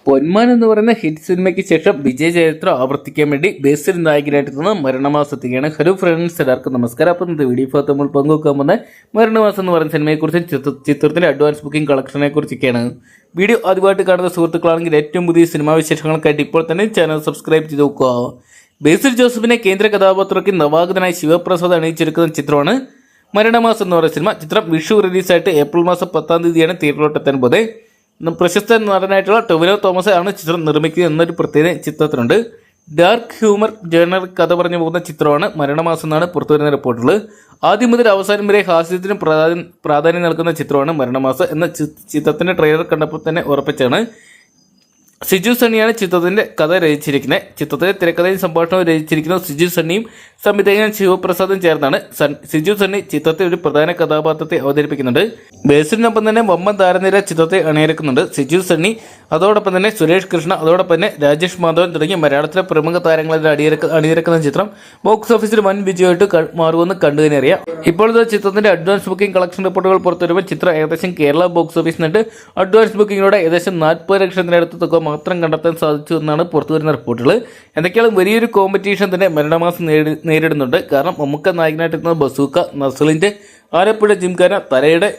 പൊന്മാൻ എന്ന് പറയുന്ന ഹിറ്റ് സിനിമയ്ക്ക് ശേഷം വിജയ ചരിത്രം ആവർത്തിക്കാൻ വേണ്ടി ബേസിൽ നായകനായിട്ടെത്തുന്ന മരണമാസത്തിലാണ്. ഹലോ ഫ്രണ്ട്സ്, എല്ലാവർക്കും നമസ്കാരം. അപ്പം ഇന്നത്തെ വീഡിയോ ഭാഗത്ത് നമ്മൾ പങ്കുവെക്കാൻ പോകുന്ന മരണമാസം എന്ന് പറയുന്ന സിനിമയെക്കുറിച്ചും ചിത്രത്തിൻ്റെ അഡ്വാൻസ് ബുക്കിംഗ് കളക്ഷനെ കുറിച്ചൊക്കെയാണ്. വീഡിയോ ആദ്യമായിട്ട് കാണുന്ന സുഹൃത്തുക്കളാണെങ്കിൽ ഏറ്റവും പുതിയ സിനിമാ വിശേഷങ്ങൾക്കായിട്ട് ഇപ്പോൾ തന്നെ ചാനൽ സബ്സ്ക്രൈബ് ചെയ്ത് നോക്കുക. ബേസിൽ ജോസഫിനെ കേന്ദ്ര കഥാപാത്രത്തിൽ നവാഗതനായി ശിവപ്രസാദ് അണിയിച്ചെടുക്കുന്ന ചിത്രമാണ് മരണമാസം എന്ന് പറയുന്ന സിനിമ. ചിത്രം വിഷു റിലീസായിട്ട് ഏപ്രിൽ മാസം 10 തീയതിയാണ് തിയേറ്ററിലോട്ടെത്താൻ പോകുന്നത്. പ്രശസ്ത നടനായിട്ടുള്ള ടൊവിനോ തോമസ് ആണ് ചിത്രം നിർമ്മിക്കുന്നത് എന്നൊരു പ്രത്യേക ചിത്രത്തിനുണ്ട്. ഡാർക്ക് ഹ്യൂമർ ജേണർ കഥ പറഞ്ഞു പോകുന്ന ചിത്രമാണ് മരണമാസം എന്നാണ് പുറത്തുവരുന്ന റിപ്പോർട്ടുകൾ. ആദ്യം മുതൽ അവസാനം വരെ ഹാസ്യത്തിന് പ്രാധാന്യം നൽകുന്ന ചിത്രമാണ് മരണമാസം എന്ന ചിത്രത്തിന്റെ ട്രെയിലർ കണ്ടപ്പോൾ തന്നെ ഉറപ്പിച്ചാണ്. സിജു സണ്ണിയാണ് ചിത്രത്തിന്റെ കഥ രചിച്ചിരിക്കുന്നത്. ചിത്രത്തിലെ തിരക്കഥയും സംഭാഷണവും രചിച്ചിരിക്കുന്നത് സിജു സണ്ണിയും സംവിധായകൻ ശിവപ്രസാദും ചേർന്നാണ്. സിജു സണ്ണി ചിത്രത്തിൽ ഒരു പ്രധാന കഥാപാത്രത്തെ അവതരിപ്പിക്കുന്നുണ്ട്. ബേസിലിനൊപ്പം തന്നെ വമ്പൻ താരനിര ചിത്രത്തെ അണിയിറക്കുന്നുണ്ട്. സിജു സണ്ണി, അതോടൊപ്പം തന്നെ സുരേഷ് കൃഷ്ണ, അതോടൊപ്പം തന്നെ രാജേഷ് മാധവൻ തുടങ്ങിയ മലയാളത്തിലെ പ്രമുഖ താരങ്ങളുടെ അണിയിറക്കുന്ന ചിത്രം ബോക്സ് ഓഫീസിൽ വൻ വിജയമായിട്ട് മാറുമെന്ന് കണ്ടുതന്നെ അറിയാം. ഇപ്പോഴത്തെ ചിത്രത്തിന്റെ അഡ്വാൻസ് ബുക്കിംഗ് കളക്ഷൻ റിപ്പോർട്ടുകൾ പുറത്തുവരുമ്പോൾ ചിത്രം ഏകദേശം കേരള ബോക്സ് ഓഫീസിനിട്ട് അഡ്വാൻസ് ബുക്കിങ്ങിലൂടെ ഏകദേശം 40 ലക്ഷത്തിനടുത്ത് തുക മാത്രം കണ്ടെത്താൻ സാധിച്ചു എന്നാണ് പുറത്തുവരുന്ന റിപ്പോർട്ടുകൾ. എന്തൊക്കെയാണ് വലിയൊരു കോമ്പറ്റീഷൻ തന്നെ മരണമാസം നേരിടുന്നുണ്ട്. കാരണം മമ്മൂക്ക നായകനായിട്ടെത്തുന്ന ബസൂക്ക, നസലിൻ്റെ ആലപ്പുഴ ജിംഖാന, തലയുടെ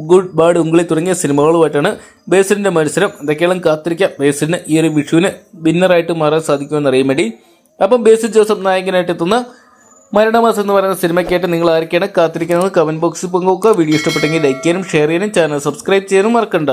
ഗുഡ് ബാഡ് ഉംഗ്ലി തുടങ്ങിയ സിനിമകളുമായിട്ടാണ് ബേസിലിൻ്റെ മത്സരം. എന്തൊക്കെയാണ് കാത്തിരിക്കാം ബേസിലിന് ഈ ഒരു വിഷുവിന് വിന്നറായിട്ട് മാറാൻ സാധിക്കുമെന്ന് അറിയാൻ വേണ്ടി. അപ്പം ബേസിൽ ജോസഫ് നായകനായിട്ടെത്തുന്ന മരണമാസം എന്ന് പറയുന്ന സിനിമയ്ക്കായിട്ട് നിങ്ങൾ ആരൊക്കെയാണ് കാത്തിരിക്കുന്നത് കമൻറ്റ് ബോക്സിൽ പങ്കുവെക്കുക. വീഡിയോ ഇഷ്ടപ്പെട്ടെങ്കിൽ ലൈക്ക് ചെയ്യാനും ഷെയർ ചെയ്യാനും ചാനൽ സബ്സ്ക്രൈബ് ചെയ്യാനും മറക്കണ്ട.